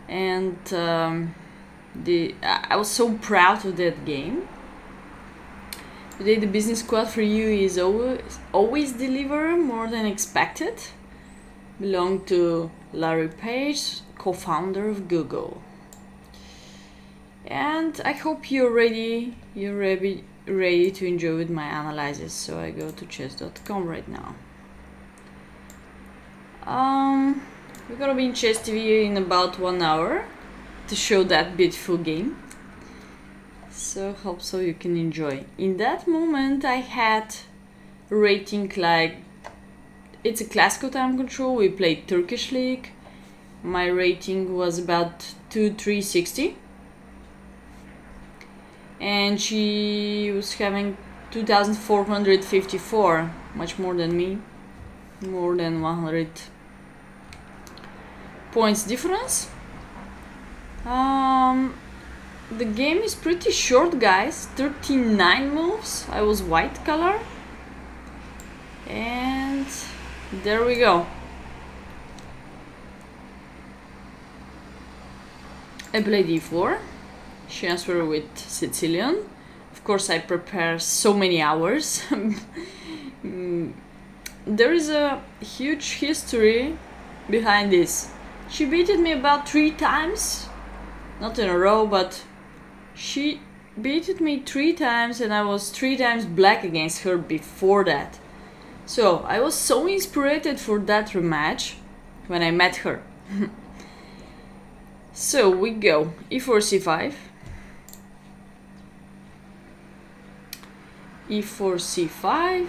and I was so proud of that game. Today the business quote for you is always deliver more than expected. Belong to Larry Page, co-founder of Google. And I hope you're ready to enjoy with my analysis. So I go to chess.com right now. We're gonna be in Chess TV in about 1 hour to show that beautiful game. So hope so you can enjoy. In that moment I had a rating like, it's a classical time control, we played Turkish League. My rating was about 2360. And she was having 2454, much more than me. More than 100 points difference. The game is pretty short, guys. 39 moves. I was white color. And there we go. I played e4. She answered with Sicilian. Of course, I prepare so many hours. There is a huge history behind this. She beated me about 3 times. Not in a row, but she beated me 3 times, and I was 3 times black against her before that. So I was so inspired for that rematch when I met her. So we go e4 c5, e4 c5.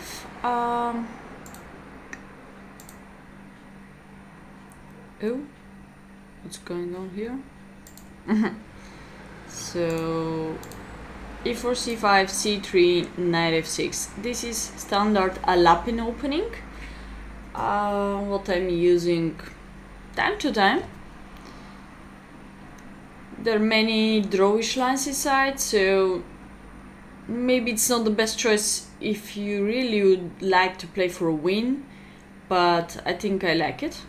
Oh, what's going on here? So e4 c5, c3, knight f6. This is standard Alapin opening, what I'm using time to time. There are many drawish lines inside, so maybe it's not the best choice if you really would like to play for a win, but I think I like it.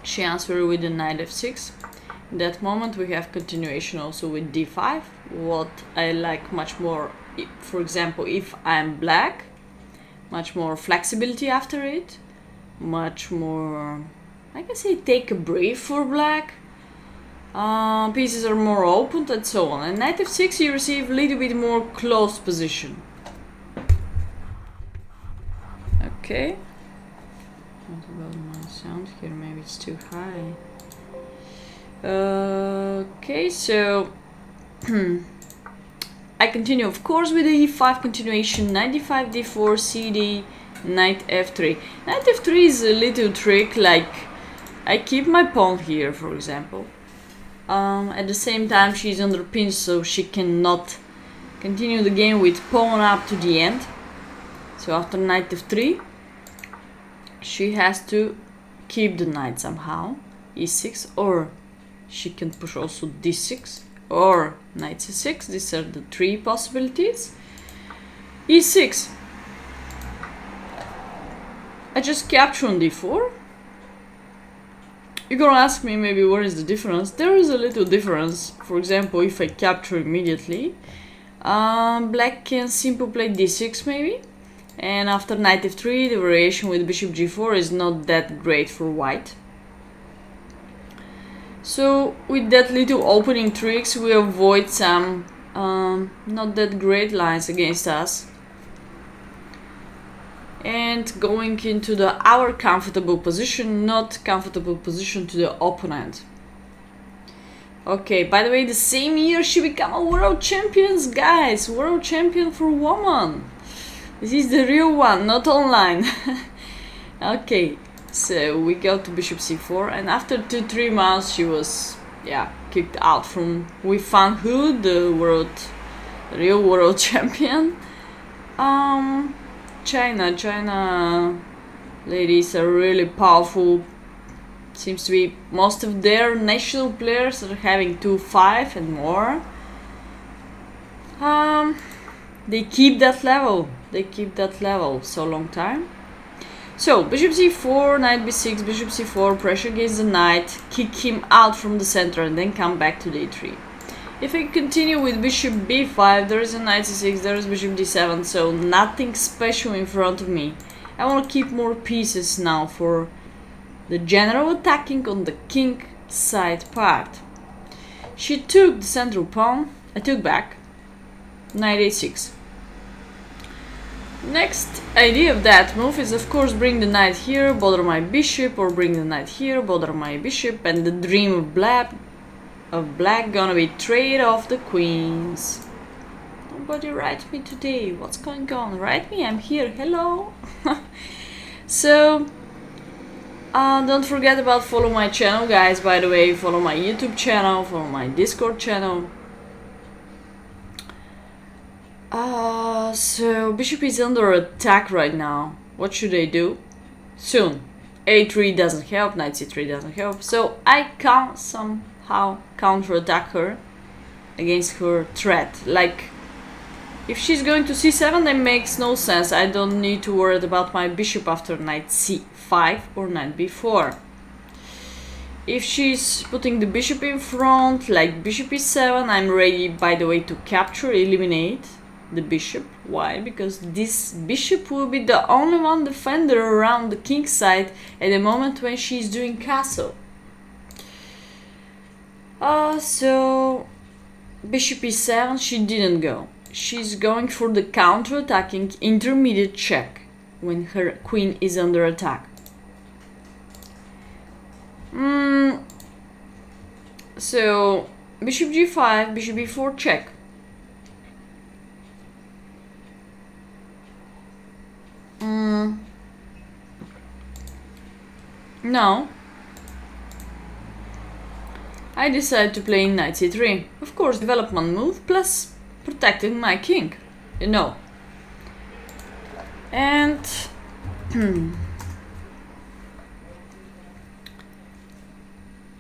She answered with the knight f6. In that moment we have continuation also with d5, what I like much more. For example, if I'm black, much more flexibility after it, much more, I can say, take a breath for black. Pieces are more opened and so on. And knight f6 you receive a little bit more closed position. Okay. What about my sound here? Maybe it's too high. Okay, so I continue, of course, with the e5 continuation, knight d5, d4, cd, knight f3. Knight f3 is a little trick, like I keep my pawn here, for example. At the same time she's under pinch, so she cannot continue the game with pawn up to the end. So after knight f3 she has to keep the knight somehow. e6, or she can push also d6 or knight c6. These are the 3 possibilities. e6, I just capture on d4. You're gonna ask me maybe what is the difference. There is a little difference. For example, if I capture immediately, black can simply play d6 maybe, and after knight f3 the variation with bishop g4 is not that great for white. So with that little opening tricks we avoid some not that great lines against us, and going into our comfortable position, not comfortable position to the opponent. Okay, by the way, the same year she became a world champion, guys. World champion for woman. This is the real one, not online. Okay, so we go to bishop c4, and after 2-3 months she was kicked out from, we found who, the real world champion. China ladies are really powerful. Seems to be most of their national players are having 2-5 and more. They keep that level so long time. So, bishop c4, knight b6, bishop c4, pressure against the knight, kick him out from the center and then come back to d3. If I continue with bishop b5, there is a knight c6, there is bishop d7, so nothing special in front of me. I want to keep more pieces now for the general attacking on the king side part. She took the central pawn, I took back, knight a6. Next idea of that move is of course bring the knight here, bother my bishop, or bring the knight here, bother my bishop, and the dream of black gonna be trade off the queens. Nobody write me today, what's going on? Write me, I'm here, hello. So don't forget about follow my channel, guys, by the way. Follow my YouTube channel, follow my Discord channel. So bishop is under attack right now. What should I do? Soon. a3 doesn't help, knight c3 doesn't help, so I can somehow counter-attack her against her threat. Like, if she's going to c7, that makes no sense. I don't need to worry about my bishop after knight c5 or knight b4. If she's putting the bishop in front, like bishop e7, I'm ready, by the way, to capture, eliminate the bishop. Why? Because this bishop will be the only one defender around the king side at the moment when she's doing castle. So bishop e7, she didn't go. She's going for the counter-attacking intermediate check when her queen is under attack. So bishop g5, bishop e4 check. Now I decide to play knight c3. Of course, development move plus protecting my king, you know. And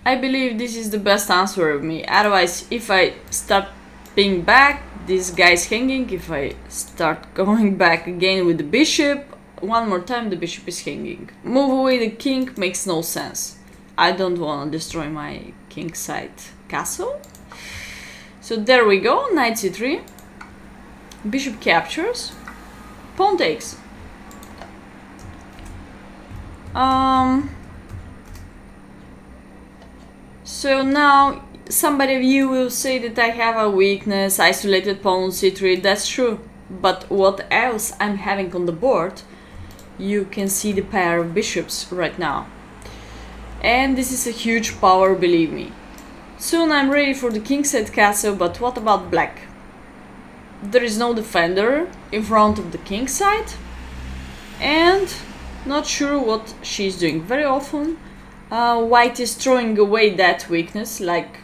I believe this is the best answer of me. Otherwise, if I start being back, this guy's hanging. If I start going back again with the bishop, one more time the bishop is hanging. Move away the king makes no sense. I don't want to destroy my king side castle. So there we go, knight c3. Bishop captures. Pawn takes. So now somebody of you will say that I have a weakness, isolated pawn on c3. That's true. But what else I'm having on the board? You can see the pair of bishops right now. And this is a huge power, believe me. Soon I'm ready for the kingside castle, but what about black? There is no defender in front of the king side. And not sure what she's doing. Very often white is throwing away that weakness, like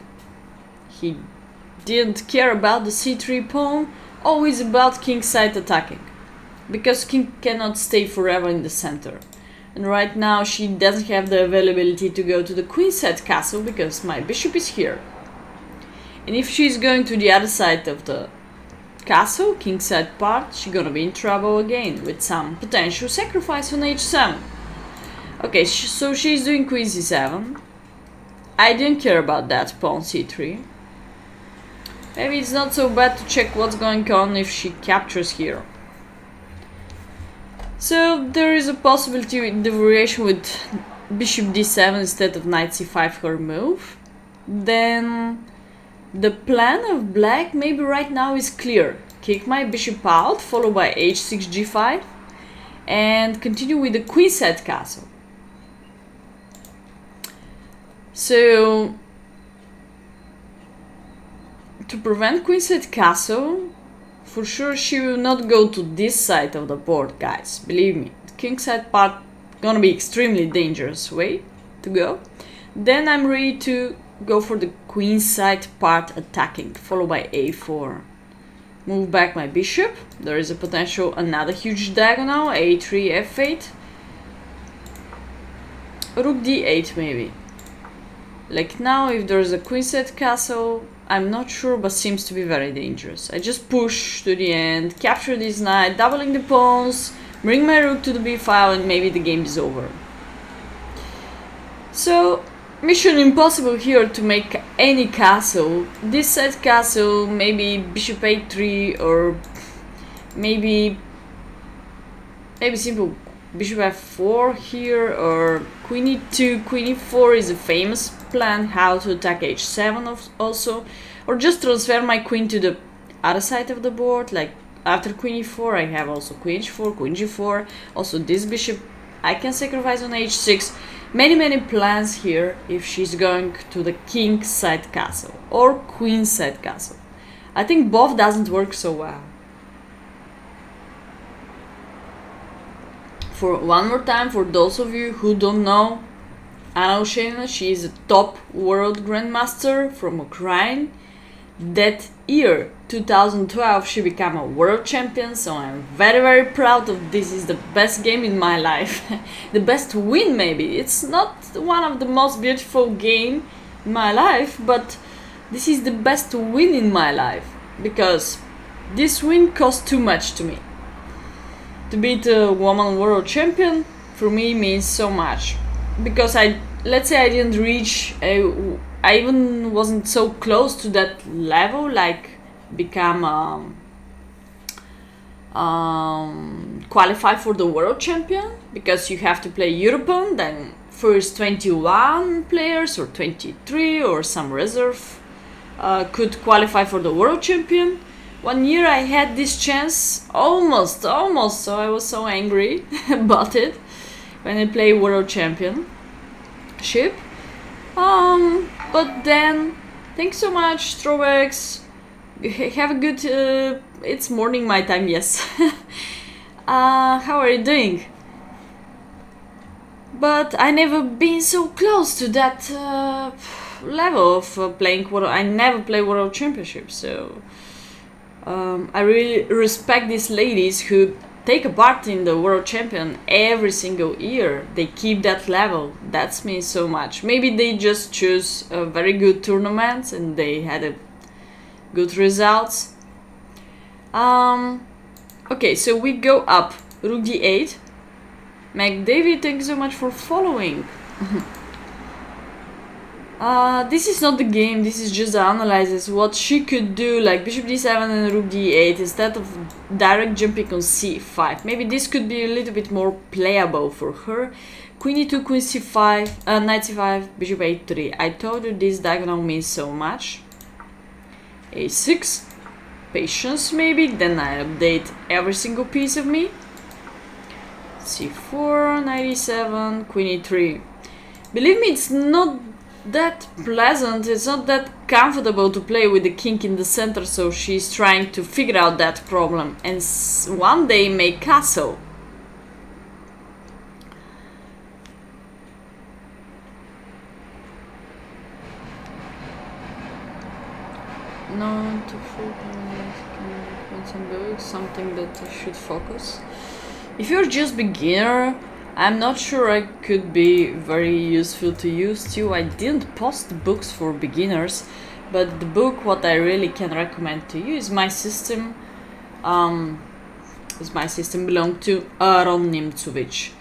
he didn't care about the c3 pawn, always about king side attacking. Because king cannot stay forever in the center. And right now she doesn't have the availability to go to the queen side castle because my bishop is here. And if she's going to the other side of the castle, king side part, she's gonna be in trouble again with some potential sacrifice on h7. Okay, so she's doing queen c7. I didn't care about that pawn c3. Maybe it's not so bad to check what's going on if she captures here. So there is a possibility with the variation with bishop d7 instead of knight c5 her move. Then the plan of black maybe right now is clear. Kick my bishop out, followed by h6 g5, and continue with the queenside castle. So to prevent queenside castle, for sure she will not go to this side of the board, guys. Believe me, the kingside part gonna be extremely dangerous way to go. Then I'm ready to go for the queenside part attacking, followed by a4. Move back my bishop. There is a potential another huge diagonal, a3, f8. Rook d8 maybe. Like now, if there's a queenside castle, I'm not sure, but seems to be very dangerous. I just push to the end, capture this knight, doubling the pawns, Bring my rook to the b5 and maybe the game is over. So, mission impossible here to make any castle. This side castle, maybe bishop a3 or maybe simple bishop f4 here, or queen e2, queen e4 is a famous plan how to attack h7 also, or just transfer my queen to the other side of the board. Like after queen e4 I have also queen h4, queen g4, also this bishop I can sacrifice on h6. Many plans here if she's going to the king side castle or queen side castle. I think both doesn't work so well. For one more time, for those of you who don't know, Anna Ushenina, she is a top world grandmaster from Ukraine. That year, 2012, she became a world champion, so I'm very proud of this. Is the best game in my life. The best win maybe. It's not one of the most beautiful game in my life, but this is the best win in my life, because this win cost too much to me. To beat a woman world champion for me means so much, because let's say I didn't reach I even wasn't so close to that level, like become qualify for the world champion, because you have to play European, then first 21 players or 23 or some reserve could qualify for the world champion. 1 year I had this chance, almost, so I was so angry about it when I play world championship. But then, thanks so much, Strawbergs. Have a good, it's morning my time, yes. How are you doing? But I never been so close to that level of playing world. I never play world championship, so I really respect these ladies who take a part in the world champion every single year. They keep that level. That's means so much. Maybe they just choose a very good tournaments and they had a good results. Okay, so we go up. Rook d8. McDavid, thank you so much for following. This is not the game, this is just the analysis. What she could do, like bishop d7 and rook d8 instead of direct jumping on c5. Maybe this could be a little bit more playable for her. Queen e2, queen c5, knight c5, bishop a3. I told you this diagonal means so much. a6, patience maybe, then I update every single piece of me. c4, knight e7, queen e3. Believe me, it's not that pleasant, it's not that comfortable to play with the king in the center, so she's trying to figure out that problem and one day make castle. No, to focus, something that I should focus. If you're just beginner, I'm not sure I could be very useful to you. Still, I didn't post books for beginners, but the book what I really can recommend to you is my system. Belong to Aaron Nimcovich.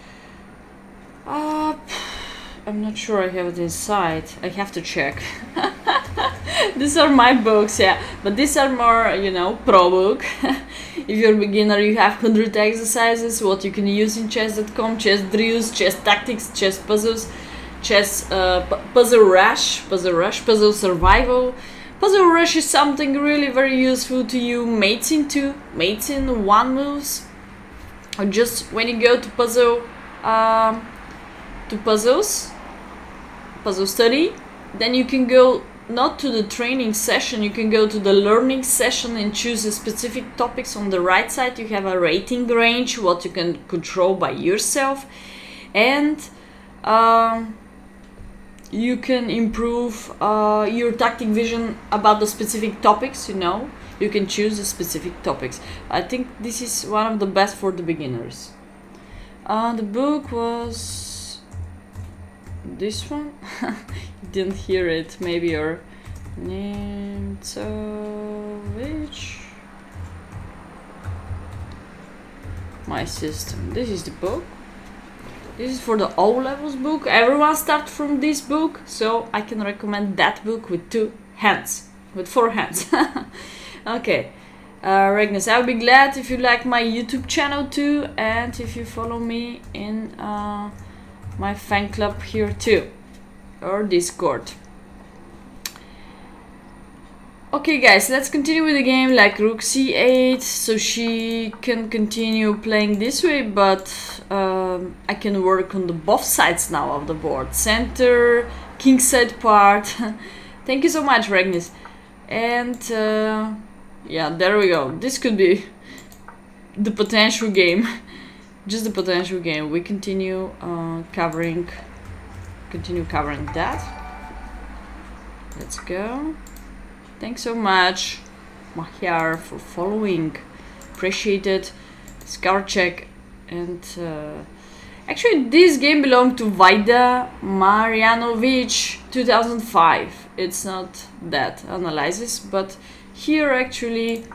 I'm not sure I have it inside. I have to check. These are my books, yeah, but these are more, you know, pro book. If you're a beginner, you have 100 exercises, what you can use in chess.com, chess drills, chess tactics, chess puzzles, chess puzzle rush, puzzle survival. Puzzle rush is something really very useful to you. Mates in 1 moves, or just when you go to puzzle study, then you can go not to the training session, you can go to the learning session and choose a specific topics. On the right side you have a rating range, what you can control by yourself, and you can improve your tactic vision about the specific topics, you know. You can choose the specific topics. I think this is one of the best for the beginners. The book was this one. Didn't hear it, maybe, or Nimcovich. My system. This is the book. This is for the O levels book. Everyone starts from this book, so I can recommend that book with 2 hands, with 4 hands. Okay, Regnus, I'll be glad if you like my YouTube channel too, and if you follow me in my fan club here too, or Discord. Okay guys, let's continue with the game. Like rook c8, so she can continue playing this way, but I can work on the both sides now of the board. Center, king side part. Thank you so much, Regnus. And yeah, there we go. This could be the potential game. Just the potential game. We continue covering that. Let's go. Thanks so much, Mahyar, for following. Appreciate it. Discover check. And actually, this game belonged to Vaida Marjanovic 2005. It's not that analysis, but here actually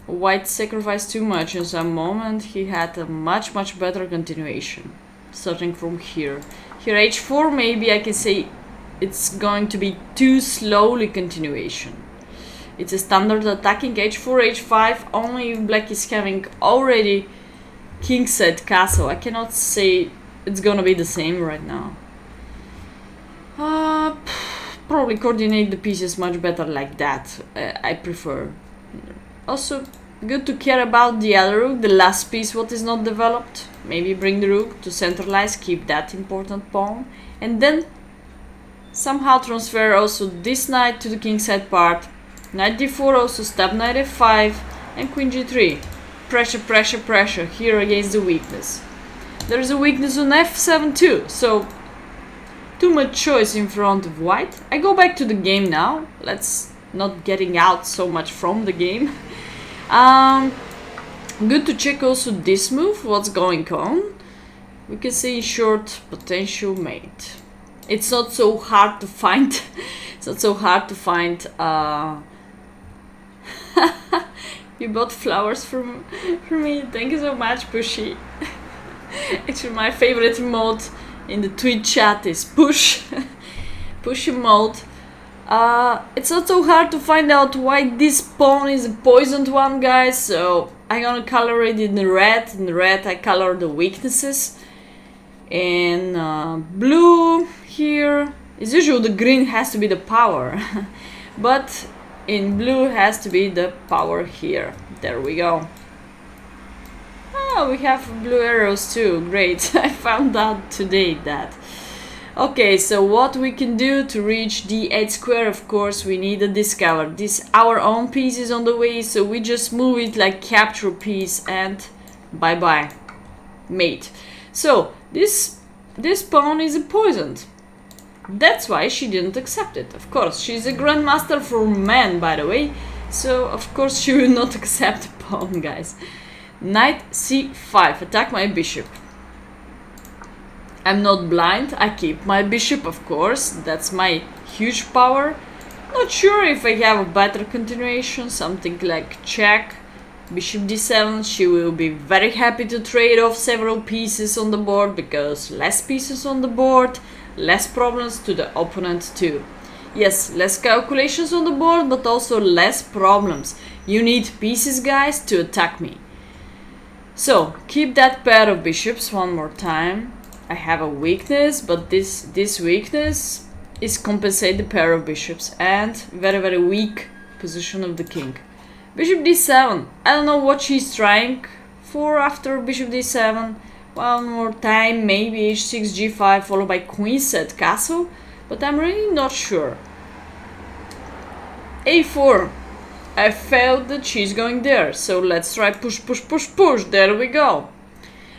White sacrificed too much in some moment. He had a much better continuation, starting from here. Here h4, maybe I can say it's going to be too slowly continuation. It's a standard attacking h4, h5, only if black is having already kingside castle. I cannot say it's gonna be the same right now. Probably coordinate the pieces much better like that. I prefer. Also, good to care about the other rook, the last piece what is not developed. Maybe bring the rook to centralize, keep that important pawn, and then somehow transfer also this knight to the kingside part. Knight d4, also step knight f5, and queen g3. Pressure, pressure, pressure here against the weakness. There is a weakness on f7 too, so too much choice in front of white. I go back to the game now. Let's not getting out so much from the game. Good to check also this move, what's going on. We can say in short, potential mate. It's not so hard to find. It's not so hard to find. You bought flowers for me. Thank you so much, Pushy. Actually, my favorite emote in the Twitch chat is push. Push emote. It's not so hard to find out why this pawn is a poisoned one, guys. So I'm gonna color it in red. In red, I color the weaknesses. In blue here, as usual, the green has to be the power, but in blue has to be the power here. There we go. Oh, we have blue arrows too. Great. I found out today that. Okay, so what we can do to reach d8 square, of course, we need to discover. This our own piece is on the way, so we just move it like capture piece and bye-bye, mate. So, this pawn is poisoned. That's why she didn't accept it. Of course, she's a grandmaster for men, by the way. So, of course, she will not accept a pawn, guys. Knight c5. Attack my bishop. I'm not blind. I keep my bishop, of course. That's my huge power. Not sure if I have a better continuation. Something like check. Bishop d7. She will be very happy to trade off several pieces on the board, because less pieces on the board, less problems to the opponent too. Yes, less calculations on the board, but also less problems. You need pieces, guys, to attack me. So, keep that pair of bishops one more time. I have a weakness, but this weakness is compensate the pair of bishops and very weak position of the king. Bishop d7. I don't know what she's trying for after bishop d7. One more time, maybe h6, g5, followed by queenside castle, but I'm really not sure. a4. I felt that she's going there, so let's try push. There we go.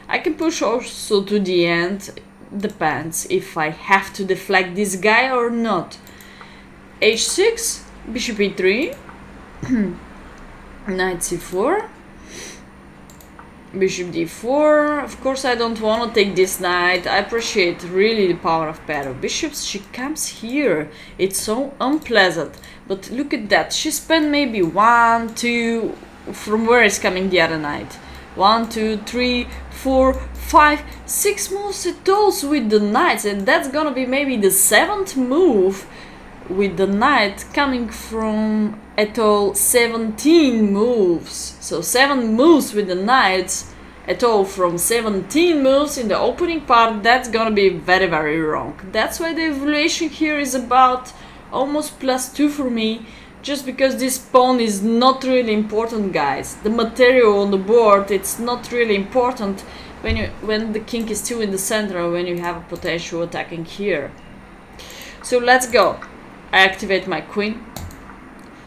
I can push also to the end. Depends if I have to deflect this guy or not. h6, bishop e3, knight c4, bishop d4. Of course, I don't want to take this knight. I appreciate really the power of pair of bishops. She comes here. It's so unpleasant. But look at that. She spent maybe 1, 2. From where is coming the other knight? 1, 2, 3, 4, 5, 6 moves at all with the knights, and that's gonna be maybe the 7th move with the knight coming from at all 17 moves. So 7 moves with the knights at all from 17 moves in the opening part. That's gonna be very, very wrong. That's why the evaluation here is about almost +2 for me, just because this pawn is not really important, guys. The material on the board, it's not really important when the king is still in the center or when you have a potential attacking here. So let's go. I activate my queen.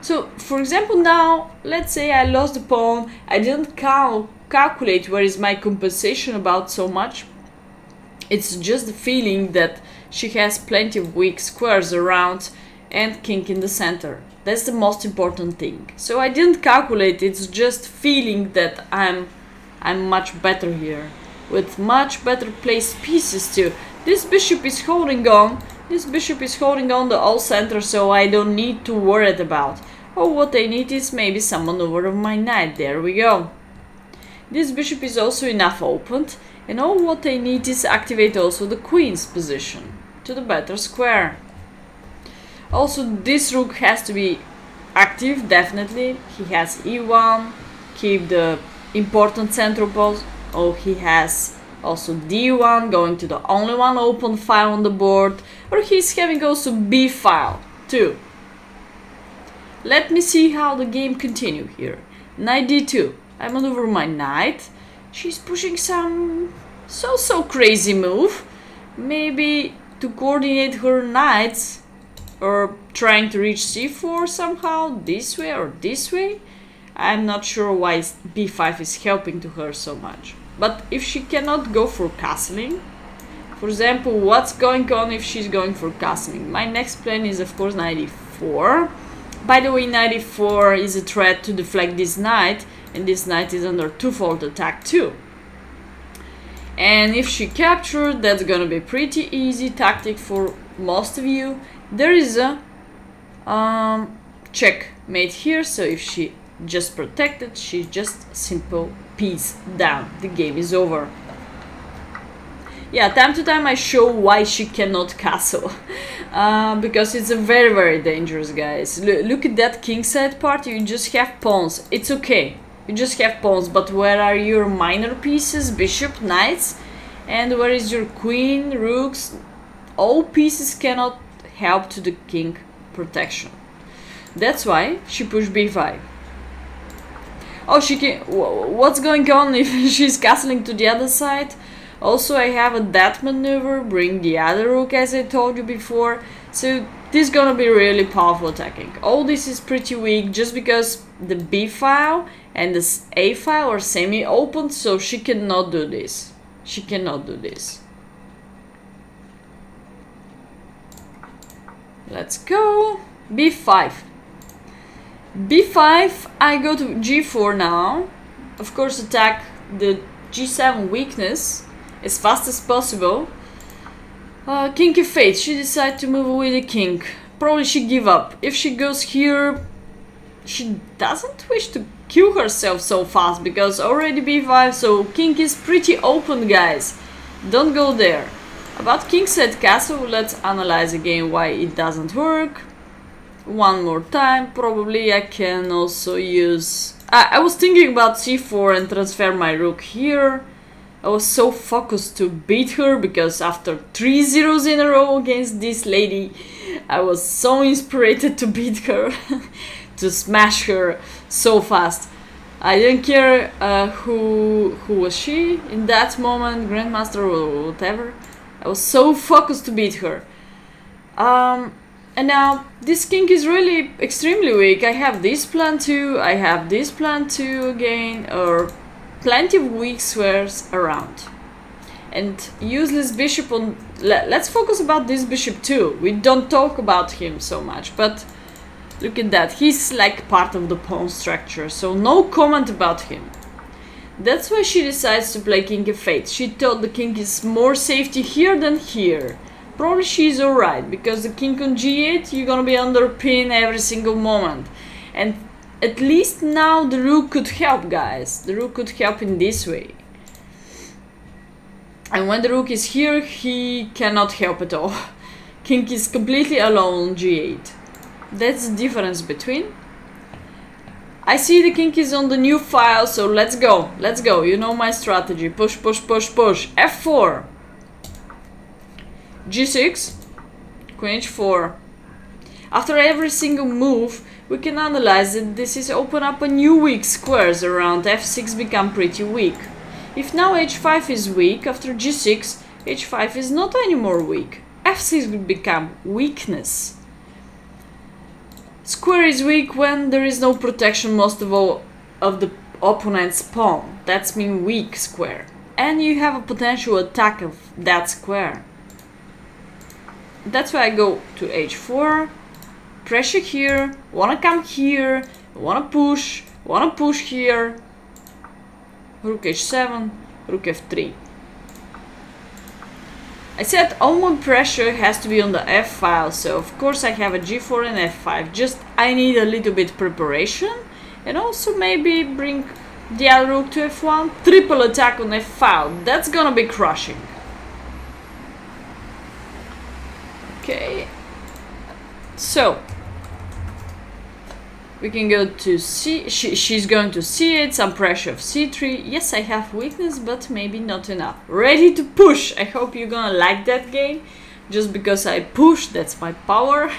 So for example, now let's say I lost the pawn. I didn't calculate where is my compensation about so much. It's just the feeling that she has plenty of weak squares around and king in the center. That's the most important thing. So I didn't calculate, it's just feeling that I'm much better here, with much better placed pieces too. This bishop is holding on. This bishop is holding on the all center, so I don't need to worry about. Oh, what I need is maybe some maneuver of my knight. There we go. This bishop is also enough opened, and all what I need is activate also the queen's position to the better square. Also, this rook has to be active, definitely. He has e1, keep the important central pose. Oh, he has also d1, going to the only one open file on the board. Or he's having also b file too. Let me see how the game continue here. Knight d2. I maneuver my knight. She's pushing some so crazy move. Maybe to coordinate her knights, or trying to reach c4 somehow, this way or this way. I'm not sure why b5 is helping to her so much. But if she cannot go for castling, for example, what's going on if she's going for castling? My next plan is of course knight e4. By the way, knight e4 is a threat to deflect this knight, and this knight is under twofold attack too. And if she captured, that's gonna be pretty easy tactic for most of you. There is a checkmate here, so if she just protected, she just simple piece down. The game is over. Yeah, time to time I show why she cannot castle. Because it's a very dangerous, guys. Look at that kingside part, you just have pawns. It's okay, you just have pawns, but where are your minor pieces, bishop, knights? And where is your queen, rooks? All pieces cannot help to the king protection. That's why she pushed b5. Oh, she can. What's going on if she's castling to the other side? Also, I have a that maneuver, bring the other rook as I told you before. So this is gonna be really powerful attacking. All this is pretty weak just because the b file and the a file are semi-open, so she cannot do this. She cannot do this. Let's go. b5. b5, I go to g4 now. Of course, attack the g7 weakness as fast as possible. King f8, she decides to move away the king. Probably she give up. If she goes here, she doesn't wish to kill herself so fast because already b5, so king is pretty open, guys. Don't go there. About kingside castle, let's analyze again why it doesn't work. One more time, probably I can also use... I was thinking about c4 and transfer my rook here. I was so focused to beat her because after 3 zeros in a row against this lady, I was so inspired to beat her, to smash her so fast. I didn't care who was she in that moment, grandmaster or whatever. I was so focused to beat her. And now this king is really extremely weak. I have this plan too, I have this plan too again, or plenty of weak squares around. And useless bishop on... Let's focus about this bishop too. We don't talk about him so much, but look at that. He's like part of the pawn structure, so no comment about him. That's why she decides to play king f8. She thought the king is more safety here than here. Probably she's alright, because the king on g8, you're gonna be under pin every single moment. And at least now the rook could help, guys. The rook could help in this way. And when the rook is here, he cannot help at all. King is completely alone on g8. That's the difference between. I see the king is on the new file, so let's go. Let's go. You know my strategy. Push, push, push, push. f4. g6. Queen h4. After every single move, we can analyze that this is open up a new weak squares around f6 become pretty weak. If now h5 is weak, after g6, h5 is not anymore weak. f6 will become weakness. Square is weak when there is no protection most of all of the opponent's pawn. That's mean weak square. And you have a potential attack of that square. That's why I go to h4. Pressure here, wanna come here, wanna push here. Rook h7, rook f3. I said all my pressure has to be on the f file, so of course I have a g4 and f5. Just I need a little bit preparation and also maybe bring the other rook to f1. Triple attack on f file. That's gonna be crushing. Okay. So we can go to c. She's going to c8, some pressure of c3. Yes, I have weakness, but maybe not enough. Ready to push. I hope you're gonna like that game. Just because I push, that's my power.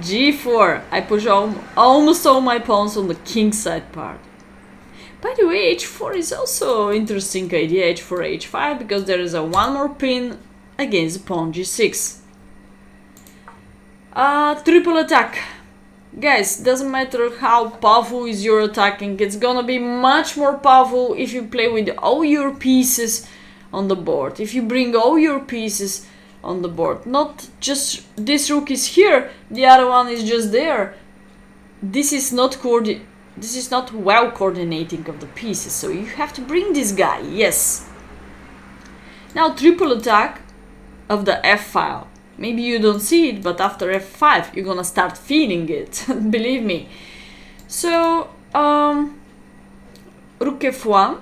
g4. I push almost all my pawns on the king side part. By the way, h4 is also an interesting idea. h4, h5, because there is a one more pin against the pawn g6. Triple attack. Guys, doesn't matter how powerful is your attacking, it's gonna be much more powerful if you play with all your pieces on the board. If you bring all your pieces on the board, not just this rook is here, the other one is just there. This is not well coordinating of the pieces, so you have to bring this guy. Yes. Now triple attack of the f file. Maybe you don't see it, but after f5 you're gonna start feeling it. Believe me. So rook f1.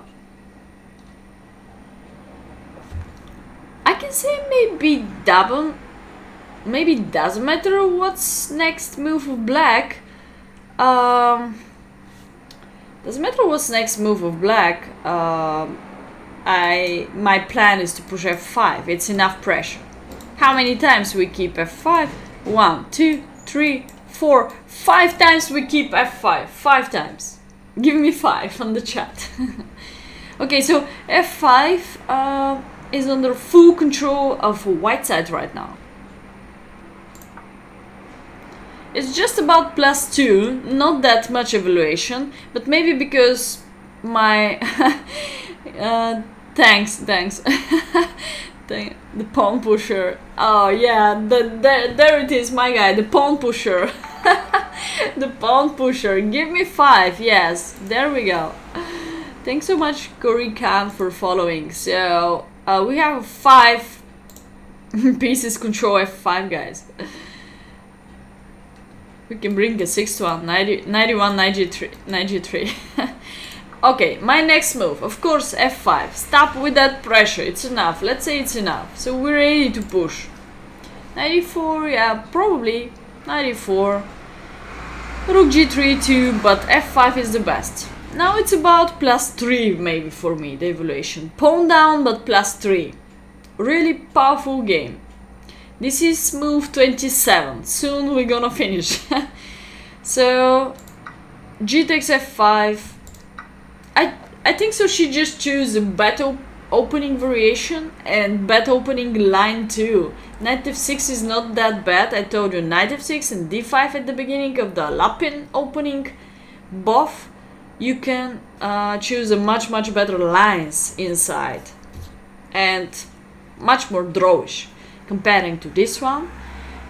I can say maybe double. Maybe it doesn't matter what's next move of black. Doesn't matter what's next move of black. My plan is to push f5. It's enough pressure. How many times we keep f5? 1, 2, 3, 4, 5 times we keep f5. 5 times. Give me 5 on the chat. Okay, so f5 is under full control of white side right now. It's just about +2, not that much evaluation, but maybe because my thanks. The pawn pusher. Oh yeah, there it is, my guy, the pawn pusher. The pawn pusher. Give me 5. Yes, there we go. Thanks so much, Corey Khan, for following. So we have 5 pieces control f5, guys. We can bring a 6-1, 91, 93. Okay, my next move, of course, f5. Stop with that pressure, it's enough. Let's say it's enough. So we're ready to push. 94, yeah, probably. 94. Rook g3 too, but f5 is the best. Now it's about +3 maybe for me, the evaluation. Pawn down, but +3. Really powerful game. This is move 27. Soon we're gonna finish. So, g takes f5. I think so she just chose a better opening variation and better opening line too. Knight f6 is not that bad. I told you knight f6 and d5 at the beginning of the Lapin opening. Both you can choose a much better lines inside and much more drawish comparing to this one.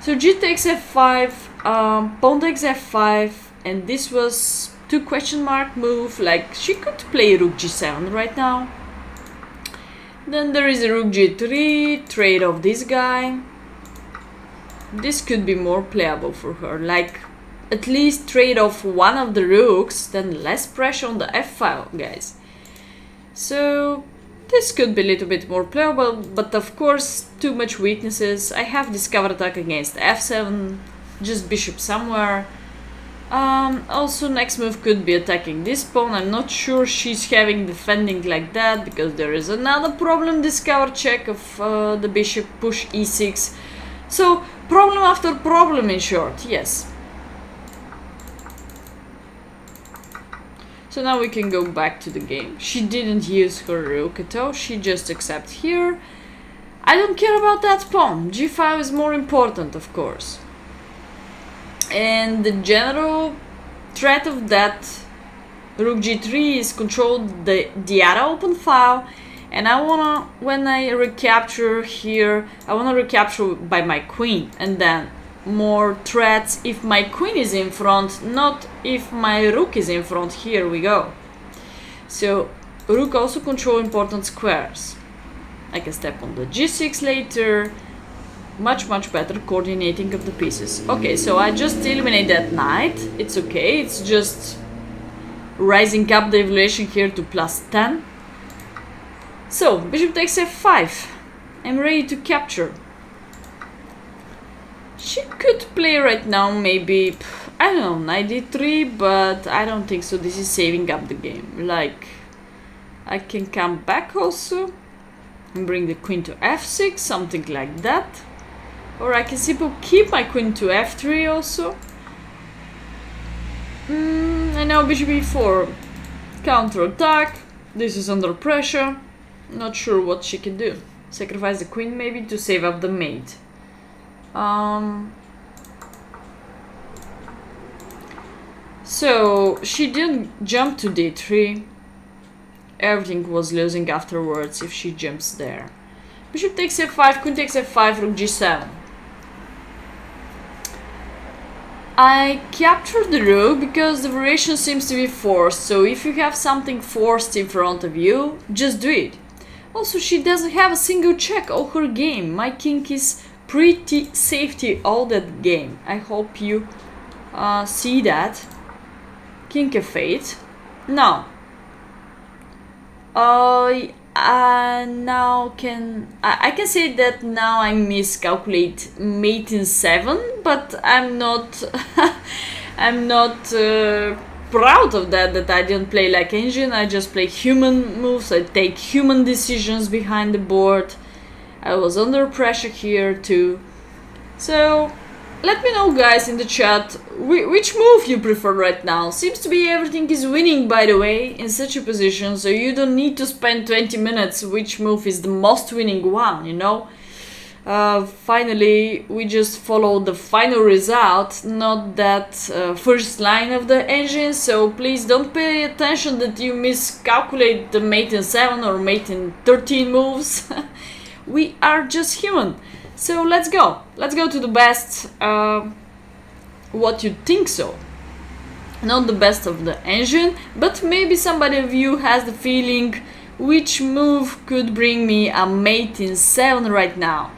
So g takes f5, pawn takes f5, and this was 2 question mark move. Like she could play rook g7 right now. Then there is a rook g3, trade off this guy. This could be more playable for her. Like at least trade off one of the rooks, then less pressure on the f file, guys. So this could be a little bit more playable, but of course too much weaknesses. I have discovered attack against f7, just bishop somewhere. Also next move could be attacking this pawn. I'm not sure she's having defending like that, because there is another problem, discover check of the bishop, push e6. So problem after problem, in short, yes. So now we can go back to the game. She didn't use her rook at all, she just accepts here. I don't care about that pawn, g5 is more important, of course. And the general threat of that rook g3 is controlled the other open file, and I wanna, when I recapture here, I wanna recapture by my queen, and then more threats if my queen is in front, not if my rook is in front. Here we go. So rook also control important squares. I can step on the g6 later. Much better coordinating of the pieces. Okay, so I just eliminate that knight. It's okay, it's just rising up the evaluation here to +10. So bishop takes f5. I'm ready to capture. She could play right now maybe, I don't know, knight d3, but I don't think so. This is saving up the game. Like, I can come back also and bring the queen to f6, something like that. Or I can simply keep my queen to f3 also. And now bishop e4. Counter attack. This is under pressure. Not sure what she can do. Sacrifice the queen maybe to save up the mate. So she didn't jump to d3. Everything was losing afterwards if she jumps there. Bishop takes f5, queen takes f5, rook g7. I captured the rook because the variation seems to be forced, so if you have something forced in front of you, just do it. Also, she doesn't have a single check all her game. My king is pretty safety all that game. I hope you see that. King f8. Now, I can say that now I miscalculate mate in 7, but I'm not I'm not proud of that I didn't play like engine. I just play human moves. I take human decisions behind the board. I was under pressure here too. So let me know, guys, in the chat which move you prefer right now. Seems to be everything is winning, by the way, in such a position, so you don't need to spend 20 minutes which move is the most winning one, you know. Finally, we just follow the final result, not that first line of the engine, so please don't pay attention that you miscalculate the mate in 7 or mate in 13 moves. We are just human. So let's go to the best, what you think so. Not the best of the engine, but maybe somebody of you has the feeling which move could bring me a mate in 7 right now.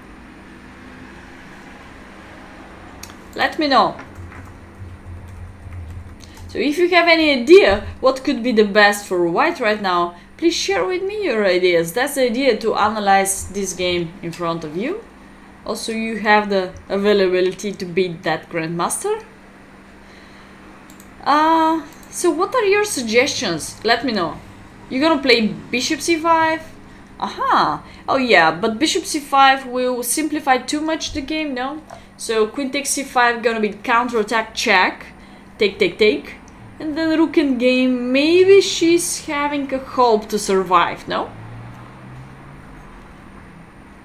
Let me know. So if you have any idea what could be the best for white right now, please share with me your ideas. That's the idea, to analyze this game in front of you. Also, you have the availability to beat that grandmaster. So what are your suggestions? Let me know. You're gonna play bishop c5? Aha! Oh yeah, but bishop c5 will simplify too much the game, no? So queen takes c5 gonna be counter-attack check. Take. And then rook in game. Maybe she's having a hope to survive, no?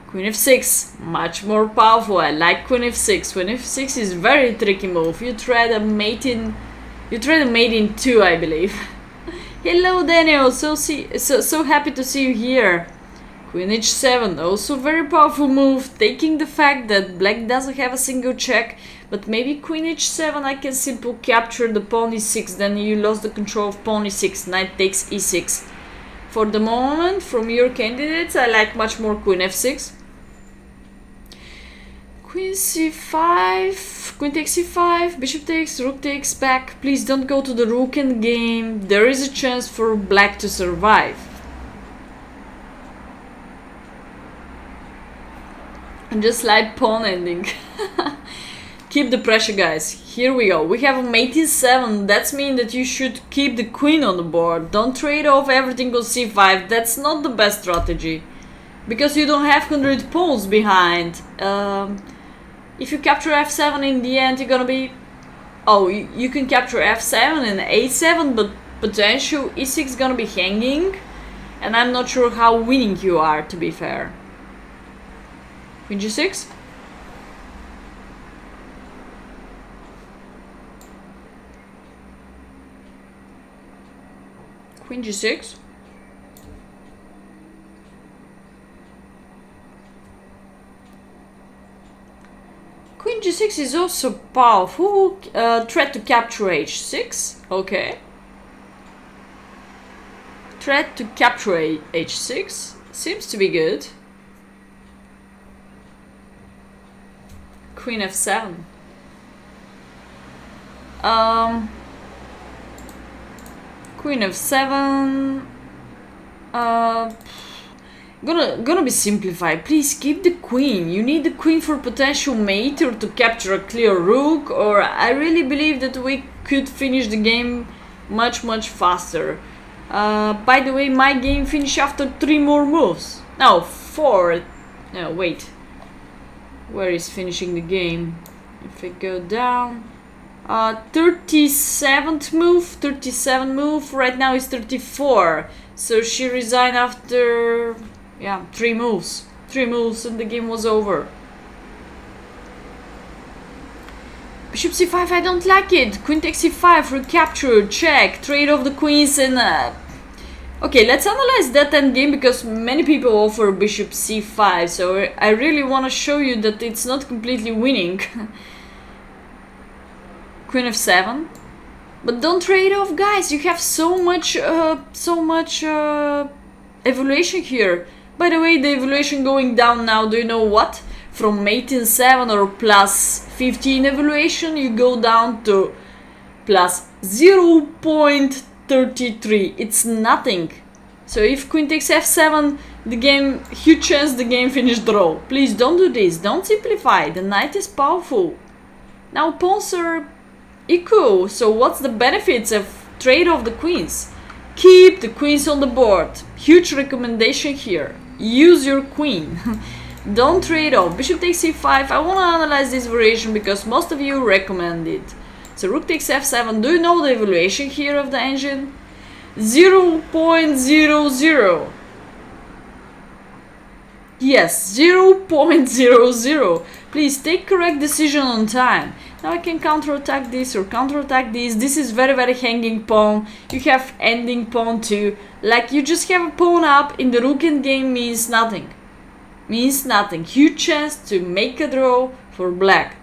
Queen f6, much more powerful. I like queen f6. Queen f6 is very tricky move. You try a mate in 2, I believe. Hello Daniel, so happy to see you here. Queen h7, also very powerful move, taking the fact that black doesn't have a single check, but maybe queen h7 I can simply capture the pawn e6, then you lost the control of pawn e6, knight takes e6. For the moment, from your candidates, I like much more queen f6. Queen c5, queen takes c5, bishop takes, rook takes back. Please don't go to the rook endgame. There is a chance for black to survive. And just like pawn ending. Keep the pressure, guys. Here we go. We have mate e7. That's mean that you should keep the queen on the board. Don't trade off everything on c5. That's not the best strategy. Because you don't have 100 pawns behind. If you capture f7 in the end, you're gonna be... Oh, you can capture f7 and a7, but potential e6 is gonna be hanging. And I'm not sure how winning you are, to be fair. Queen g6. Queen g6. Queen g6 is also powerful. Threat to capture h6. Okay. Threat to capture h6. Seems to be good. Queen f7. Queen f7. Gonna be simplified. Please keep the queen. You need the queen for potential mate or to capture a clear rook, or I really believe that we could finish the game much faster. By the way, my game finished after 3 more moves. No, 4. No, wait. Where is finishing the game? If I go down, 37th move, 37 move. Right now is 34. So she resigned after 3 moves. 3 moves and the game was over. Bishop c5, I don't like it. Queen takes c5, recapture, check, trade off the queens and... Okay, let's analyze that endgame because many people offer bishop c5, so I really want to show you that it's not completely winning. Queen f7. But don't trade off, guys. You have so much evaluation here. By the way, the evaluation going down now. Do you know what? From mate in 7 or plus 15 evaluation, you go down to plus 0.33. It's nothing. So if queen takes f7, the game, huge chance the game finish draw. Please don't do this. Don't simplify. The knight is powerful. Now pawns are equal. So what's the benefits of trade off the queens? Keep the queens on the board. Huge recommendation here. Use your queen. Don't trade off. Bishop takes c5. I want to analyze this variation because most of you recommend it. So rook takes f7. Do you know the evaluation here of the engine? 0.00. Yes, 0.00. Please take correct decision on time. Now I can counterattack this or counterattack this. This is very hanging pawn. You have ending pawn too. Like you just have a pawn up in the rook endgame means nothing. Means nothing. Huge chance to make a draw for black.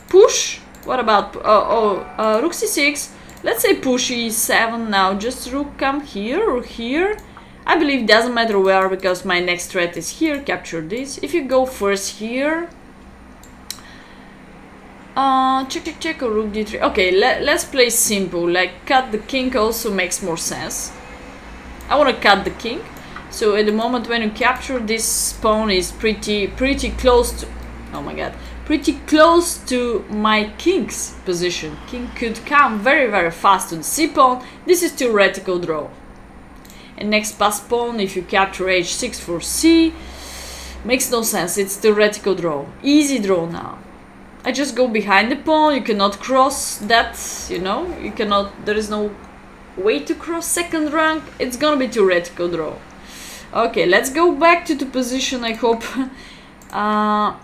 Push. What about rook c6? Let's say push e7 now. Just rook come here or here. I believe it doesn't matter where because my next threat is here. Capture this. If you go first here. Check or rook d3. Okay, let's play simple. Like cut the king also makes more sense. I want to cut the king. So at the moment when you capture, this pawn is pretty close to... Oh my god. Pretty close to my king's position. King could come very fast to the c pawn. This is theoretical draw. And next pass pawn, if you capture h6 for c, makes no sense. It's theoretical draw. Easy draw now. I just go behind the pawn. You cannot cross that, you know. You cannot... There is no way to cross second rank. It's gonna be theoretical draw. Okay, let's go back to the position. I hope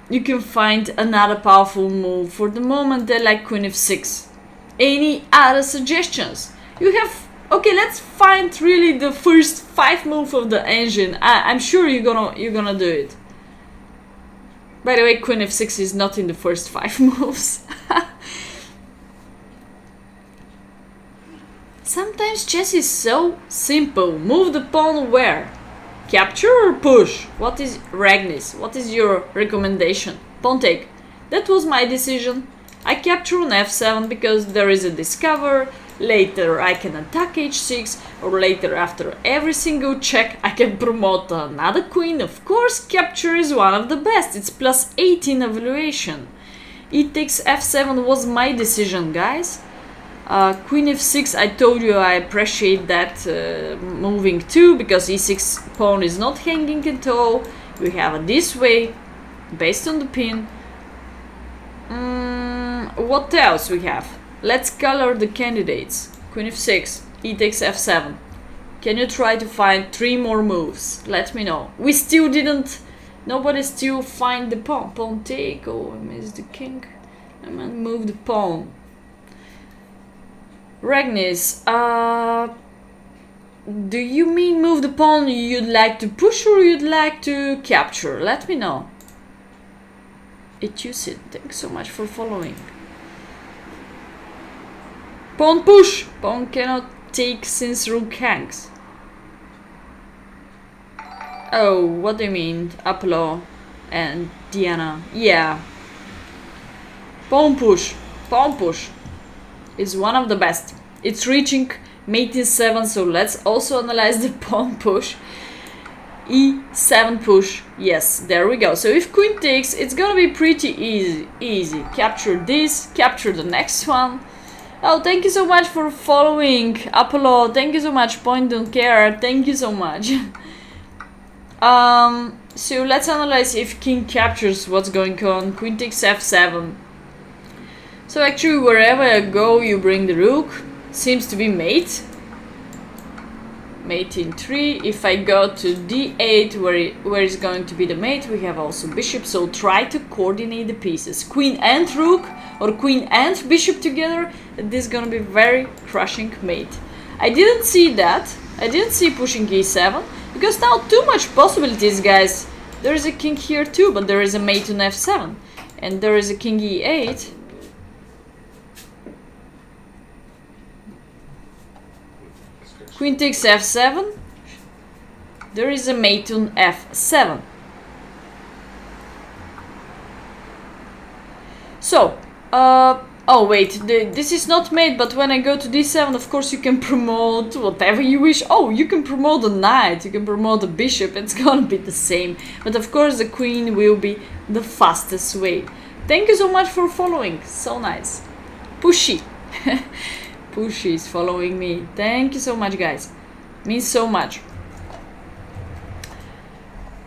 you can find another powerful move. For the moment, I like queen f6. Any other suggestions? You have... Okay, let's find really the first 5 moves of the engine. I'm sure you're gonna do it. By the way, queen f6 is not in the first 5 moves. Sometimes chess is so simple. Move the pawn where? Capture or push? What is Ragnis? What is your recommendation? Pawn take. That was my decision. I capture on f7 because there is a discover. Later I can attack h6, or later after every single check I can promote another queen. Of course, capture is one of the best. It's plus 18 evaluation. E takes f7 was my decision, guys. Queen f6, I told you I appreciate that moving too, because e6 pawn is not hanging at all. We have it this way, based on the pin. What else we have? Let's color the candidates. Queen f6, e takes f7. Can you try to find 3 more moves? Let me know. We still didn't... Nobody still find the pawn. Pawn take. Oh, I missed the king. I might move the pawn. Ragnis, do you mean move the pawn you'd like to push or you'd like to capture? Let me know. Etusid, thanks so much for following. Pawn push! Pawn cannot take since rook hangs. Oh, what do you mean? Apollo and Diana. Yeah. Pawn push. Pawn push is one of the best. It's reaching mate in 7, so let's also analyze the pawn push. E7 push. Yes, there we go. So if queen takes, it's gonna be pretty easy. Capture this, capture the next one. Oh, thank you so much for following, Apollo. Thank you so much, Point Don't Care. Thank you so much. So let's analyze if king captures, what's going on. Queen takes f7. So actually, wherever I go, you bring the rook. Seems to be mate. Mate in 3. If I go to d8, where is going to be the mate, we have also bishop. So try to coordinate the pieces. Queen and rook, or queen and bishop together. This is gonna be very crushing mate. I didn't see that. I didn't see pushing e7, because now too much possibilities, guys. There is a king here too, but there is a mate on f7, and there is a king e8. Queen takes f7. There is a mate on f7. So, oh wait, this is not mate, but when I go to d7, of course you can promote whatever you wish. Oh, you can promote a knight, you can promote a bishop, it's gonna be the same. But of course the queen will be the fastest way. Thank you so much for following, so nice. Pushy. Pushy is following me. Thank you so much, guys. Means so much.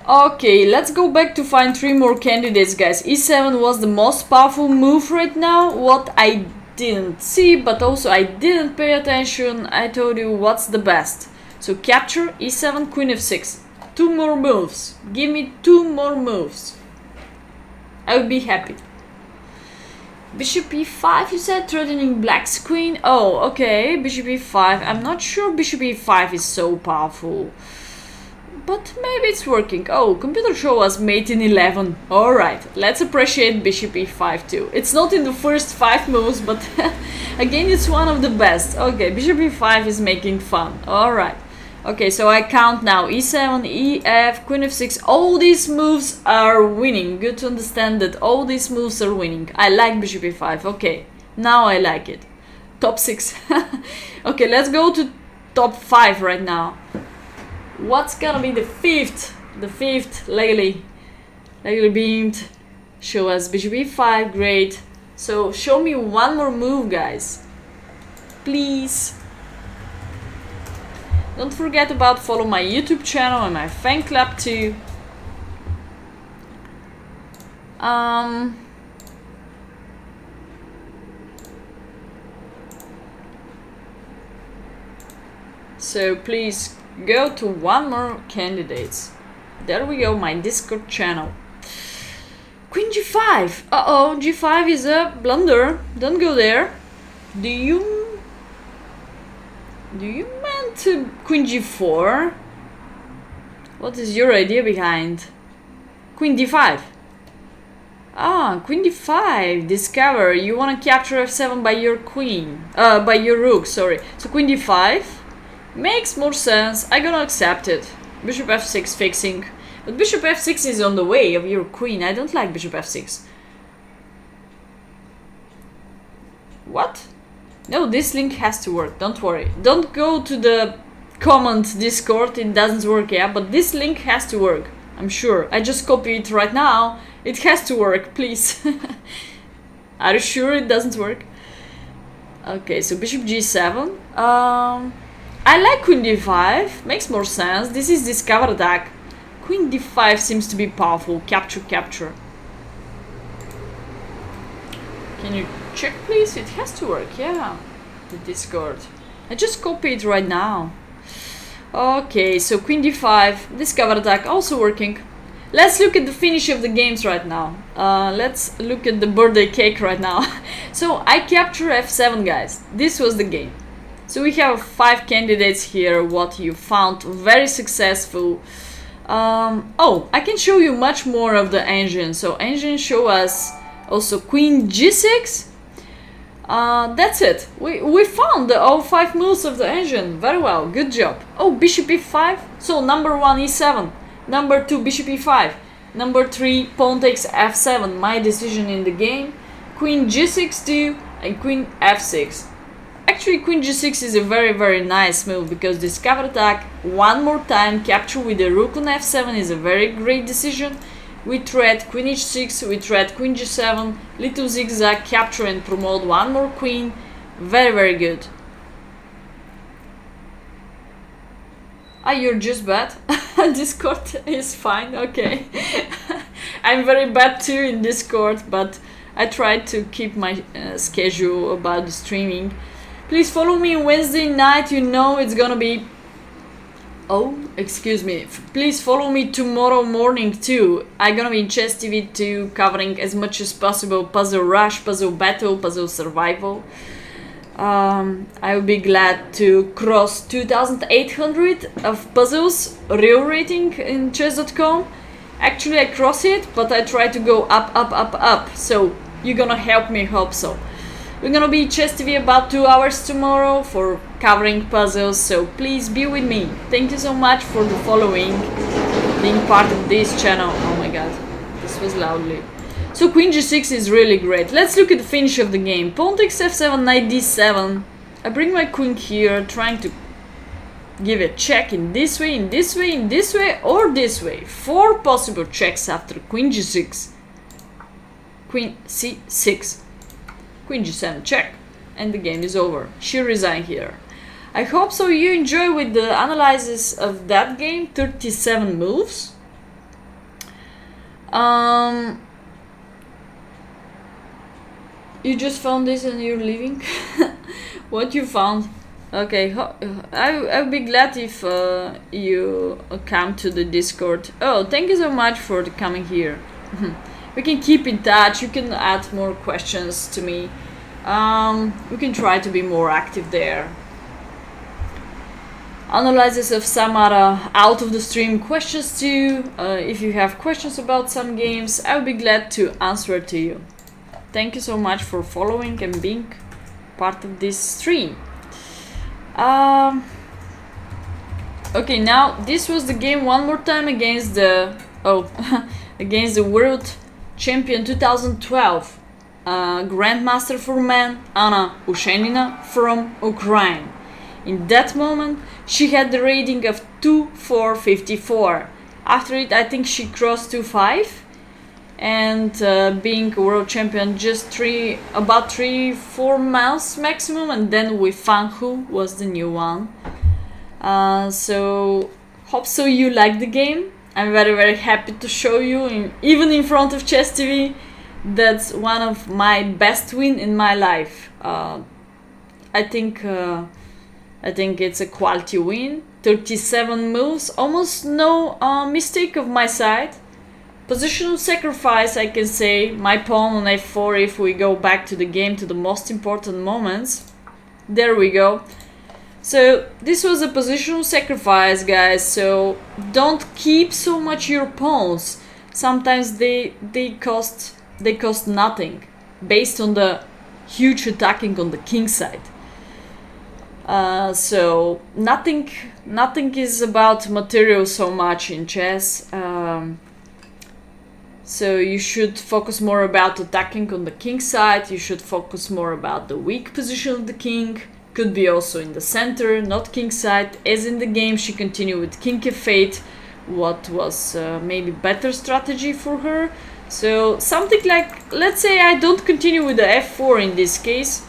Okay, let's go back to find 3 more candidates, guys. e7 was the most powerful move right now. What I didn't see, but also I didn't pay attention. I told you what's the best. So capture, e7, queen f6. 2 more moves. Give me 2 more moves. I would be happy. Bishop e5, you said, threatening black's queen. Oh, okay, bishop e5. I'm not sure bishop e5 is so powerful, but maybe it's working. Oh, computer show us mate in 11. Alright, let's appreciate bishop e5 too. It's not in the first 5 moves, but again, it's one of the best. Okay, bishop e5 is making fun. Alright. Okay, so I count now. e7, ef, queen f6. All these moves are winning. Good to understand that all these moves are winning. I like bishop e5. Okay, now I like it. Top 6. Okay, let's go to top 5 right now. What's gonna be the 5th? The 5th, legally beamed. Show us bishop e5. Great. So show me one more move, guys. Please. Don't forget about follow my YouTube channel and my fan club too. So please go to one more candidates. There we go, my Discord channel. Queen g5. Uh-oh, g5 is a blunder. Don't go there. Do you mean to queen g4? What is your idea behind? Queen d5. Ah, queen d5. Discover. You want to capture f7 by your queen. By your rook, sorry. So queen d5 makes more sense. I'm gonna accept it. Bishop f6 fixing. But bishop f6 is on the way of your queen. I don't like bishop f6. What? No, this link has to work. Don't worry. Don't go to the comment Discord. It doesn't work, yeah? But this link has to work. I'm sure. I just copy it right now. It has to work, please. Are you sure it doesn't work? Okay, so bishop g7. I like queen d5. Makes more sense. This is discover attack. Queen d5 seems to be powerful. Capture, capture. Can you check, please? It has to work, yeah. The Discord. I just copy it right now. Okay, so queen d5. Discover attack also working. Let's look at the finish of the games right now. Let's look at the birthday cake right now. So I capture f7, guys. This was the game. So we have 5 candidates here. What you found very successful. Oh, I can show you much more of the engine. So engine show us also queen g6. That's it. We found all 5 moves of the engine. Very well. Good job. Oh, bishop e5. So number 1 e7. Number 2 bishop e5. Number 3 pawn takes f7. My decision in the game. Queen g6 2 and queen f6. Actually, queen g6 is a very nice move because discover attack one more time, capture with the rook on f7 is a very great decision. We thread queen h6, we thread queen g7, little zigzag, capture and promote one more queen. Very good. Ah, you're just bad. Discord is fine, okay. I'm very bad too in Discord, but I try to keep my schedule about the streaming. Please follow me Wednesday night, you know it's gonna be... Oh, excuse me. Please follow me tomorrow morning too. I'm gonna be in Chess TV too, covering as much as possible Puzzle Rush, Puzzle Battle, Puzzle Survival. I will be glad to cross 2,800 of puzzles, real rating in chess.com. Actually I cross it, but I try to go up. So you're gonna help me, hope so. We're gonna be Chess TV about 2 hours tomorrow for covering puzzles, so please be with me. Thank you so much for the following, being part of this channel. Oh my god, this was loudly. So queen g6 is really great. Let's look at the finish of the game. Pawn takes f7, knight d7. I bring my queen here, trying to give a check in this way, in this way, in this way, or this way. 4 possible checks after queen g6. Queen c6. Queen g7 check, and the game is over. She resigned here. I hope so you enjoy with the analysis of that game. 37 moves. You just found this and you're leaving? What you found? Okay, I'll be glad if you come to the Discord. Oh, thank you so much for coming here. We can keep in touch. You can add more questions to me. We can try to be more active there. Analysis of some other out of the stream questions too. If you have questions about some games, I'll be glad to answer to you. Thank you so much for following and being part of this stream. Okay, now this was the game one more time against the against the world champion 2012 grandmaster for men Anna Ushenina from Ukraine. In that moment she had the rating of 2,454. After it I think she crossed 2,500 and being a world champion just about 3-4 months maximum, and then with Fan Hu was the new one. So hope so you like the game. I'm very happy to show you, even in front of Chess TV. That's one of my best win in my life. I think it's a quality win. 37 moves, almost no mistake of my side. Positional sacrifice, I can say. My pawn on f4 if we go back to the game to the most important moments. There we go. So this was a positional sacrifice, guys, so don't keep so much your pawns. Sometimes they cost nothing based on the huge attacking on the king side. So nothing is about material so much in chess. So you should focus more about attacking on the king side. You should focus more about the weak position of the king. Could be also in the center, not king side. As in the game, she continued with king f8, what was maybe better strategy for her. So something like, let's say I don't continue with the f4 in this case.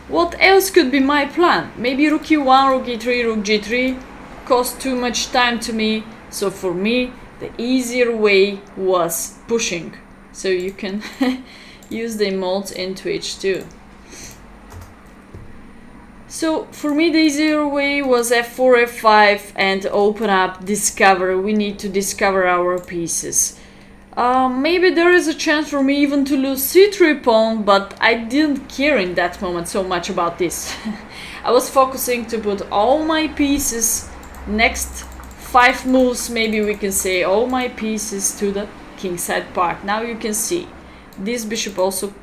What else could be my plan? Maybe rook e1, rook e3, rook g3 cost too much time to me. So for me, the easier way was pushing. So you can use the emotes into h2. So for me, the easier way was f4, f5 and open up, discover. We need to discover our pieces. Maybe there is a chance for me even to lose c3 pawn, but I didn't care in that moment so much about this. I was focusing to put all my pieces, next 5 moves, maybe we can say all my pieces to the kingside part. Now you can see this bishop also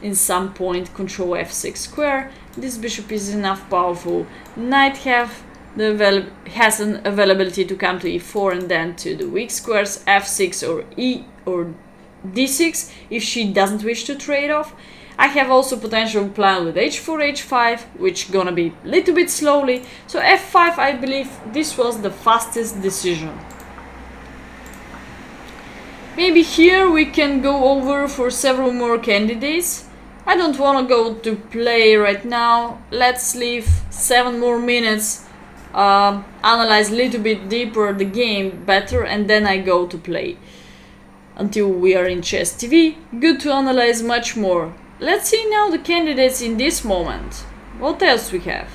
in some point control f6 square. This bishop is enough powerful. Knight has an availability to come to e4 and then to the weak squares f6 or e or d6 if she doesn't wish to trade off. I have also potential plan with h4, h5, which gonna be a little bit slowly. So f5, I believe this was the fastest decision. Maybe here we can go over for several more candidates. I don't want to go to play right now. Let's leave 7 more minutes, analyze a little bit deeper the game better, and then I go to play. Until we are in Chess TV, good to analyze much more. Let's see now the candidates in this moment. What else we have?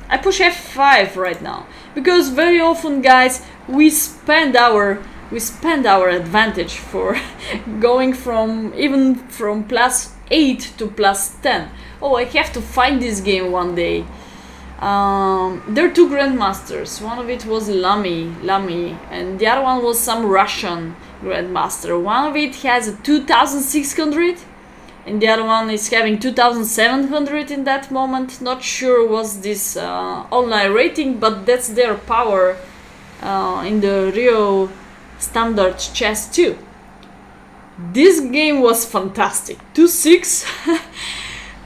I push f5 right now because very often, guys, we spend our advantage for going from even from +8 to +10. Oh, I have to find this game one day. There are 2 grandmasters. One of it was Lamy, and the other one was some Russian grandmaster. One of it has a 2600 and the other one is having 2700 in that moment. Not sure was this online rating, but that's their power in the real standard chess too. This game was fantastic. 2-6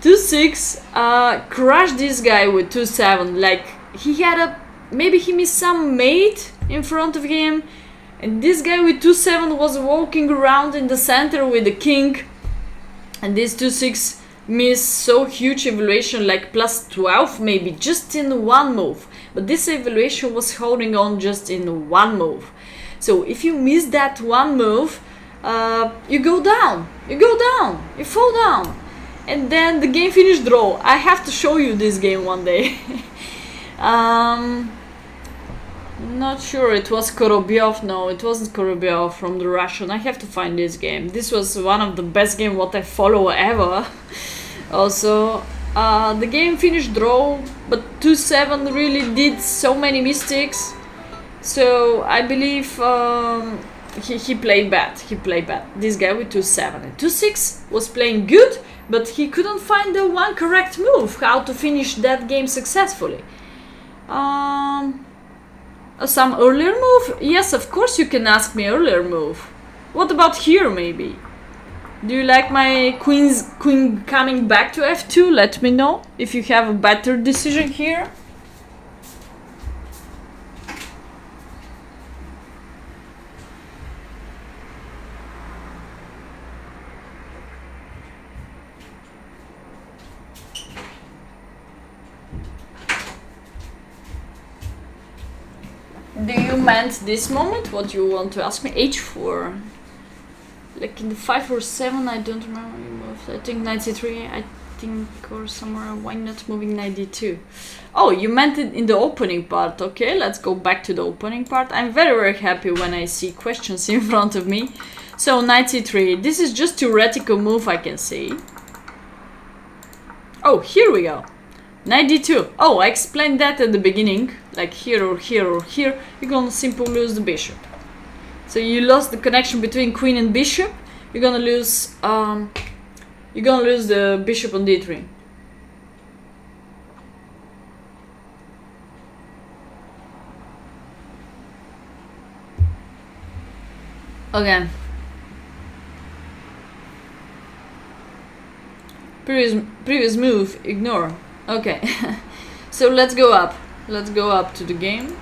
2-6 crushed this guy with 2-7. Like he had maybe he missed some mate in front of him, and this guy with 2-7 was walking around in the center with the king, and this 2-6 missed so huge evaluation, like +12 maybe, just in one move. But this evaluation was holding on just in one move. So if you miss that one move, you go down, you fall down. And then the game finished draw. I have to show you this game one day. Not sure, it was Korobyov. No, it wasn't Korobyov from the Russian. I have to find this game. This was one of the best games what I follow ever. Also, the game finished draw, but 2-7 really did so many mistakes. So I believe he played bad. This guy with 2-7 and 2-6 was playing good, but he couldn't find the one correct move how to finish that game successfully. Some earlier move? Yes, of course you can ask me earlier move. What about here maybe? Do you like my queen coming back to f2? Let me know if you have a better decision here. Do you meant this moment? What you want to ask me? h4. Like in the 5 or 7, I don't remember. I think knight c3, I think, or somewhere. Why not moving knight d2? Oh, you meant it in the opening part. Okay, let's go back to the opening part. I'm very, very happy when I see questions in front of me. So knight c3. This is just theoretical move, I can say. Oh, here we go. Knight d2. Oh, I explained that at the beginning. Like here or here or here. You're gonna simply lose the bishop. So you lost the connection between queen and bishop. You're gonna lose the bishop on d3. Okay. Previous move, ignore. Okay. So let's go up. Let's go up to the game.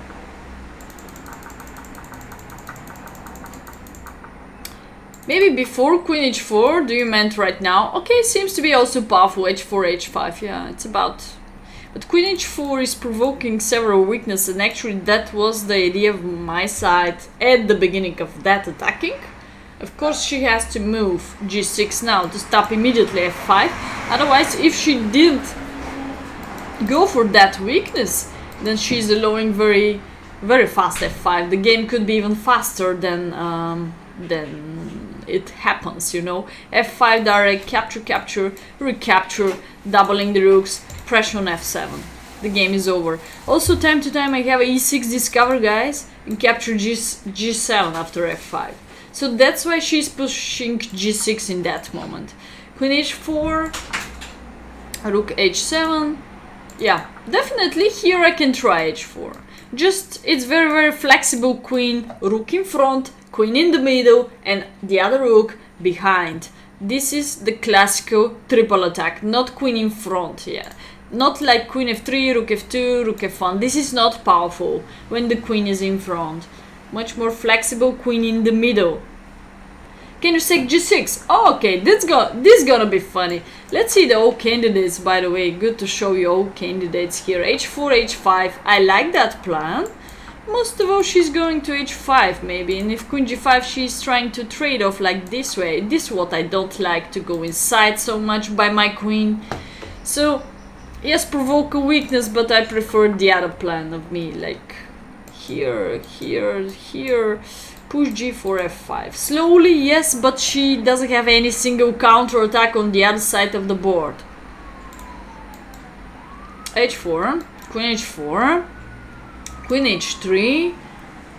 Maybe before queen h4, do you meant right now? Okay, seems to be also powerful, h4, h5, yeah, it's about... But queen h4 is provoking several weaknesses, and actually that was the idea of my side at the beginning of that attacking. Of course she has to move g6 now to stop immediately f5, otherwise if she didn't go for that weakness, then she's allowing very fast f5. The game could be even faster than it happens, you know. f5 direct, capture, recapture, doubling the rooks, pressure on f7. The game is over. Also, time to time I have a e6 discover, guys, and capture g7 after f5. So that's why she's pushing g6 in that moment. Queen h4, rook h7. Yeah, definitely here I can try h4. Just, it's very flexible. Queen, rook in front, queen in the middle, and the other rook behind. This is the classical triple attack, not queen in front, yeah. Not like queen f3, rook f2, rook f1. This is not powerful when the queen is in front. Much more flexible, queen in the middle. Can you take g6? Oh, okay, this gonna be funny. Let's see the old candidates, by the way. Good to show you old candidates here. h4, h5. I like that plan. Most of all, she's going to h5 maybe. And if queen g5, she's trying to trade off like this way. This is what I don't like, to go inside so much by my queen. So, yes, provoke a weakness, but I prefer the other plan of me. Like, here. Push g4, f5. Slowly, yes, but she doesn't have any single counter attack on the other side of the board. h4, queen h4, queen h3,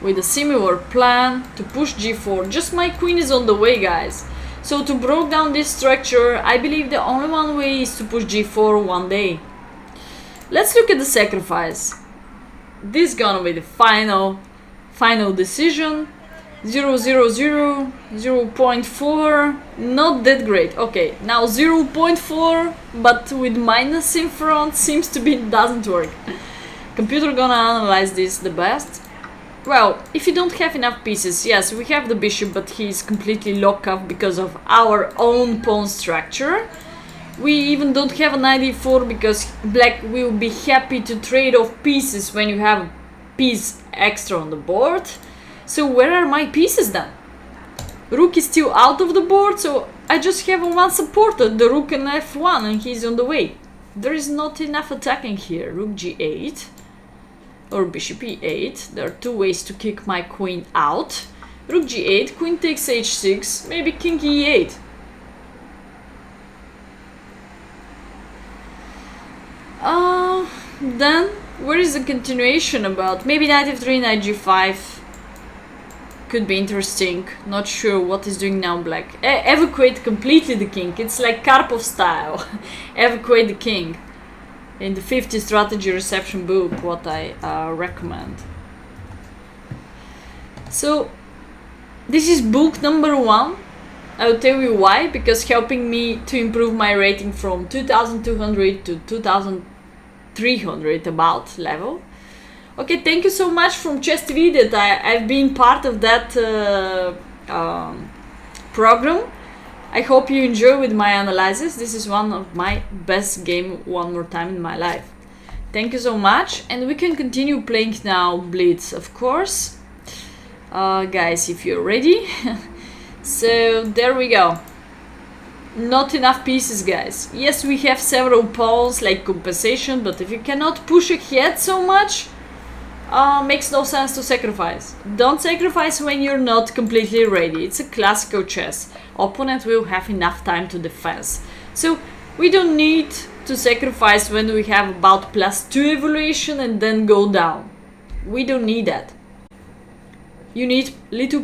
with a similar plan to push g4. Just my queen is on the way, guys. So to break down this structure, I believe the only one way is to push g4 one day. Let's look at the sacrifice. This is gonna be the final decision. 0, 0, 0, 0.4, not that great. Okay, now 0.4, but with minus in front, seems to be doesn't work. Computer gonna analyze this the best. Well, if you don't have enough pieces, yes, we have the bishop, but he's completely locked up because of our own pawn structure. We even don't have an ID4 because black will be happy to trade off pieces when you have a piece extra on the board. So where are my pieces then? Rook is still out of the board, so I just have one supported, the rook and f1, and he's on the way. There is not enough attacking here. Rook g8 or bishop e8. There are two ways to kick my queen out. Rook g8, queen takes h6, maybe king e8. Then where is the continuation about? Maybe knight f3, knight g5. Could be interesting. Not sure what is doing now black. Evacuate completely the king. It's like Karpov style. Evacuate the king. In the 50 strategy reception book, what I recommend. So, this is book number 1. I'll tell you why. Because helping me to improve my rating from 2200 to 2300 about level. Okay, thank you so much from Chess TV that I've been part of that program. I hope you enjoy with my analysis. This is one of my best game one more time in my life. Thank you so much, and we can continue playing now Blitz, of course. Guys, if you're ready. So there we go. Not enough pieces, guys. Yes, we have several pawns like compensation, but if you cannot push ahead so much, makes no sense to sacrifice. Don't sacrifice when you're not completely ready. It's a classical chess. Opponent will have enough time to defend. So we don't need to sacrifice when we have about +2 evaluation and then go down. We don't need that. You need little